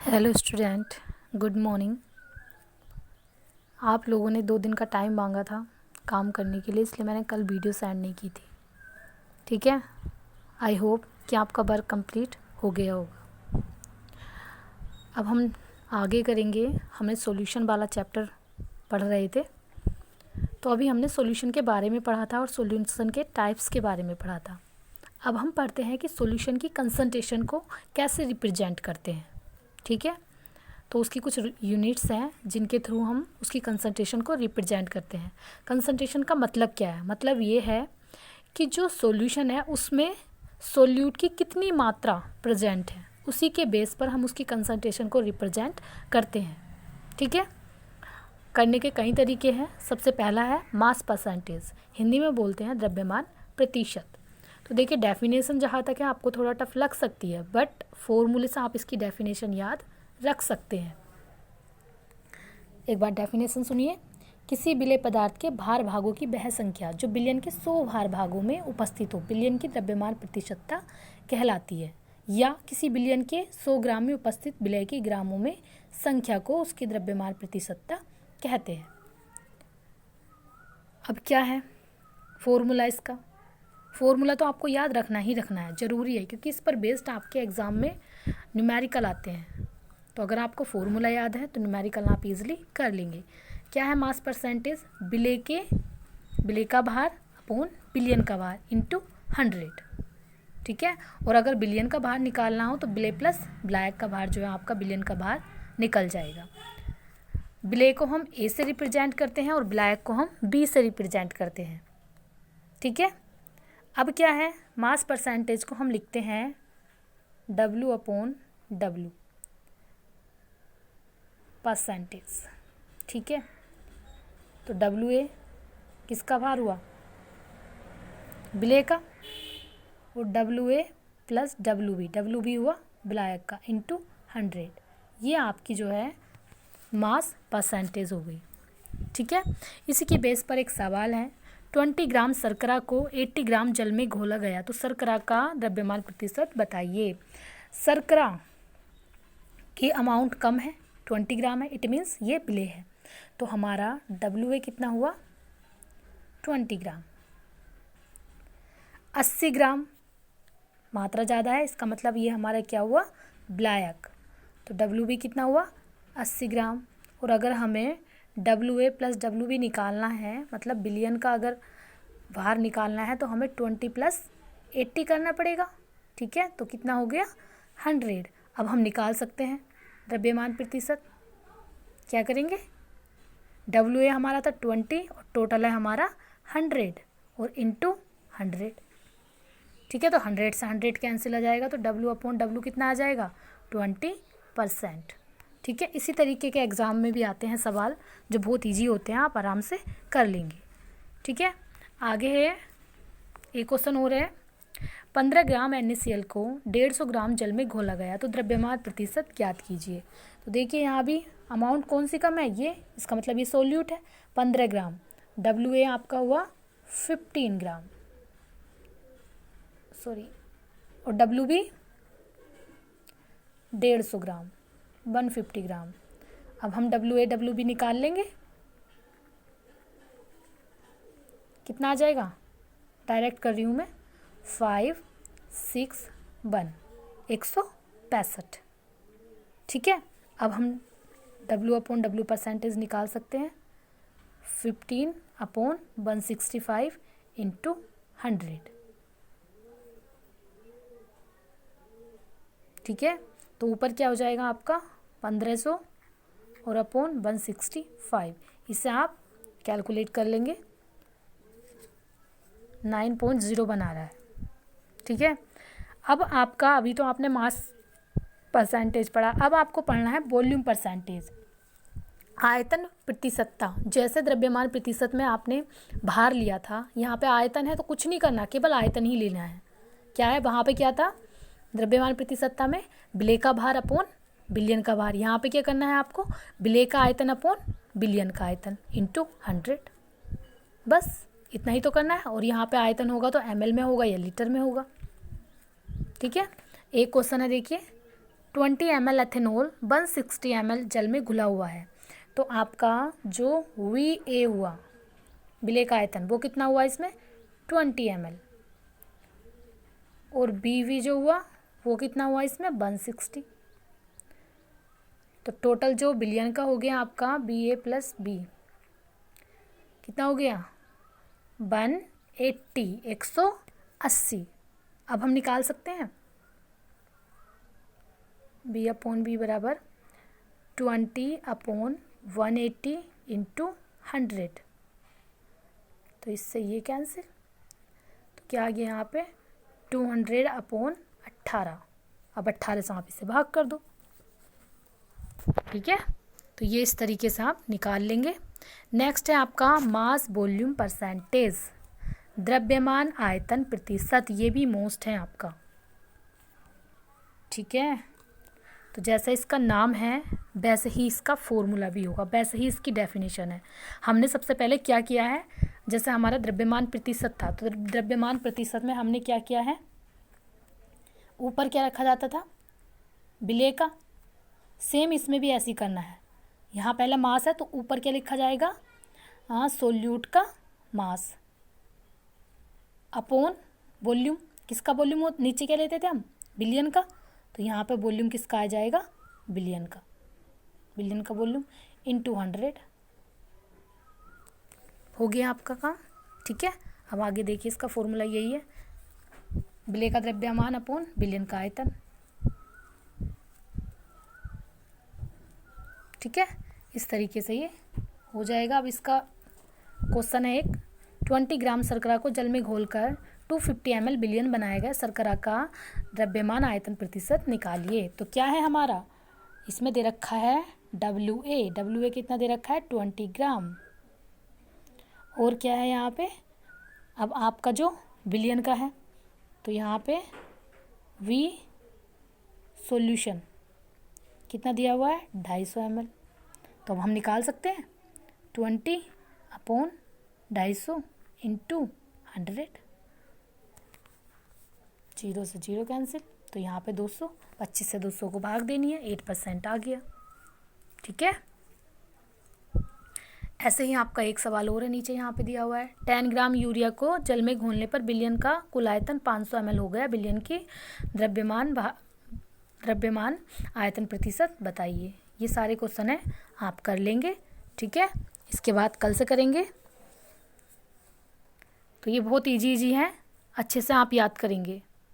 Hello student, good morning. आप लोगों ने 2 दिन का टाइम मांगा था काम करने के लिए, इसलिए मैंने कल वीडियो सेंड नहीं की थी। ठीक है, आई होप कि आपका वर्क कंप्लीट हो गया होगा। अब हम आगे करेंगे। हमने सॉल्यूशन वाला चैप्टर पढ़ रहे थे, तो अभी हमने सॉल्यूशन के बारे में पढ़ा था और सॉल्यूशन के टाइप्स के बारे में पढ़ा था। अब हम पढ़ते हैं कि सॉल्यूशन की कंसंट्रेशन को कैसे रिप्रेजेंट करते हैं। ठीक है, तो उसकी कुछ यूनिट्स हैं जिनके थ्रू हम उसकी कंसंट्रेशन को रिप्रेजेंट करते हैं। कंसंट्रेशन का मतलब क्या है? मतलब ये है कि जो सॉल्यूशन है उसमें सोल्यूट की कितनी मात्रा प्रेजेंट है, उसी के बेस पर हम उसकी कंसंट्रेशन को रिप्रेजेंट करते हैं। ठीक है, करने के कई तरीके हैं। सबसे पहला है मास परसेंटेज, हिंदी में बोलते हैं द्रव्यमान प्रतिशत। तो देखिए, डेफिनेशन जहाँ तक है आपको थोड़ा टफ लग सकती है, बट फॉर्मूले से आप इसकी डेफिनेशन याद रख सकते हैं। एक बार डेफिनेशन सुनिए। किसी विलेय पदार्थ के भार भागों की वह संख्या जो बिलियन के 100 भार भागों में उपस्थित हो, बिलियन की द्रव्यमान प्रतिशतता कहलाती है। या किसी बिलियन के 100 ग्राम में उपस्थित विलेय की ग्रामों में संख्या को उसकी द्रव्यमान प्रतिशतता कहते हैं। अब क्या है फॉर्मूला? इसका फॉर्मूला तो आपको याद रखना ही रखना है, ज़रूरी है, क्योंकि इस पर बेस्ड आपके एग्ज़ाम में न्यूमेरिकल आते हैं। तो अगर आपको फॉर्मूला याद है तो न्यूमेरिकल आप इजीली कर लेंगे। क्या है मास परसेंटेज? विलेय का भार अपॉन बिलियन का भार इंटू 100। ठीक है, और अगर बिलियन का भार निकालना हो तो विलेय प्लस विलायक का भार जो है आपका बिलियन का भार निकल जाएगा। विलेय को हम ए से रिप्रेजेंट करते हैं और विलायक को हम बी से रिप्रेजेंट करते हैं। ठीक है, अब क्या है, मास परसेंटेज को हम लिखते हैं W अपॉन W परसेंटेज। ठीक है, तो WA किसका भार हुआ? विलेय का, और WA प्लस WB हुआ विलायक का इंटू 100। ये आपकी जो है मास परसेंटेज हो गई। ठीक है, इसी के बेस पर एक सवाल है। 20 ग्राम शर्करा को 80 ग्राम जल में घोला गया तो शर्करा का द्रव्यमान प्रतिशत बताइए। शर्करा की अमाउंट कम है, 20 ग्राम है, इट मीन्स ये विलेय है, तो हमारा WA कितना हुआ? 20 ग्राम। 80 ग्राम मात्रा ज़्यादा है, इसका मतलब ये हमारा क्या हुआ? विलायक। तो WB कितना हुआ? 80 ग्राम। और अगर हमें WA प्लस WB निकालना है, मतलब बिलियन का अगर भार निकालना है, तो हमें 20 प्लस 80 करना पड़ेगा। ठीक है, तो कितना हो गया? 100। अब हम निकाल सकते हैं द्रव्यमान प्रतिशत। क्या करेंगे? WA हमारा था 20 और टोटल है हमारा 100 और इंटू 100। ठीक है, तो 100 से 100 कैंसिल आ जाएगा, तो W अपॉन W कितना आ जाएगा? 20%। ठीक है, इसी तरीके के एग्ज़ाम में भी आते हैं सवाल जो बहुत इजी होते हैं, आप आराम से कर लेंगे। ठीक है, आगे है एक क्वेश्चन हो रहा है। 15 ग्राम NaCl को 150 ग्राम जल में घोला गया तो द्रव्यमान प्रतिशत ज्ञात कीजिए। तो देखिए, यहाँ भी अमाउंट कौन सी कम है? ये, इसका मतलब ये सोल्यूट है। 15 ग्राम, WA आपका हुआ 15 ग्राम, सॉरी, और WB 150 ग्राम, 150 ग्राम। अब हम WA WB निकाल लेंगे, कितना आ जाएगा? डायरेक्ट कर रही हूँ मैं, 5 6 1 165। ठीक है, अब हम W अपॉन W परसेंटेज निकाल सकते हैं। 15 अपॉन 165 इंटू 100। ठीक है, तो ऊपर क्या हो जाएगा आपका? 1500 और अपॉन 165। इसे आप कैलकुलेट कर लेंगे, 9.0 बना रहा है। ठीक है, अब आपका, अभी तो आपने मास परसेंटेज पढ़ा, अब आपको पढ़ना है वॉल्यूम परसेंटेज, आयतन प्रतिशतता। जैसे द्रव्यमान प्रतिशत में आपने भार लिया था, यहाँ पे आयतन है तो कुछ नहीं करना, केवल आयतन ही लेना है। क्या है वहाँ पे? क्या था द्रव्यमान प्रतिशतता में? विलेय का भार अपॉन बिलियन का भार। यहाँ पे क्या करना है आपको? विलेय का आयतन अपॉन बिलियन का आयतन इंटू 100। बस इतना ही तो करना है। और यहाँ पे आयतन होगा तो ml में होगा या लीटर में होगा। ठीक है, एक क्वेश्चन है, देखिए, 20 ml एथेनॉल 160 ml जल में घुला हुआ है। तो आपका जो VA हुआ विलेय आयतन वो कितना हुआ इसमें 20 ml, और BV जो हुआ वो कितना हुआ इसमें 160। तो टोटल जो बिलियन का हो गया आपका BA + B कितना हो गया 180 180। अब हम निकाल सकते हैं B/B बराबर 20/180 × 100। तो इससे ये कैंसिल, तो क्या आ गया यहाँ पे 200/18। अब 18 से आप इसे भाग कर दो, ठीक है। तो ये इस तरीके से आप निकाल लेंगे। नेक्स्ट है आपका मास वॉल्यूम परसेंटेज, द्रव्यमान आयतन प्रतिशत। ये भी मोस्ट है आपका, ठीक है। तो जैसे इसका नाम है वैसे ही इसका फॉर्मूला भी होगा, वैसे ही इसकी डेफिनेशन है। हमने सबसे पहले क्या किया है, जैसे हमारा द्रव्यमान प्रतिशत था, तो द्रव्यमान प्रतिशत में हमने क्या किया है, ऊपर क्या रखा जाता था विलेय का। सेम इसमें भी ऐसे ही करना है। यहाँ पहला मास है तो ऊपर क्या लिखा जाएगा, सोल्यूट का मास अपॉन वॉल्यूम। किसका वॉल्यूम, नीचे क्या लेते थे हम बिलियन का, तो यहाँ पे वॉल्यूम किसका आ जाएगा बिलियन का, बिलियन का वॉल्यूम × 100 हो गया आपका काम, ठीक है। अब आगे देखिए इसका फॉर्मूला यही है, विलेय का द्रव्यमान अपॉन बिलियन का आयतन, ठीक है। इस तरीके से ये हो जाएगा। अब इसका क्वेश्चन है एक, 20 ग्राम शर्करा को जल में घोलकर 250 ml बिलियन बनाया गया शर्करा का द्रव्यमान आयतन प्रतिशत निकालिए। तो क्या है हमारा, इसमें दे रखा है WA कितना दे रखा है 20 ग्राम, और क्या है यहाँ पे, अब आपका जो बिलियन का है तो यहाँ पे V सॉल्यूशन कितना दिया हुआ है 250 ml। तो अब हम निकाल सकते हैं 20/250 × 100, 0 से 0 कैंसिल। तो यहाँ पे 200, 25 से 200 को भाग देनी है, 8% आ गया, ठीक है। ऐसे ही आपका एक सवाल और है, नीचे यहाँ पे दिया हुआ है 10 ग्राम यूरिया को जल में घोलने पर बिलियन का कुल आयतन 500 ml हो गया, बिलियन की द्रव्यमान आयतन प्रतिशत बताइए। ये सारे क्वेश्चन है आप कर लेंगे, ठीक है। इसके बाद कल से करेंगे। तो ये बहुत इजी है, अच्छे से आप याद करेंगे।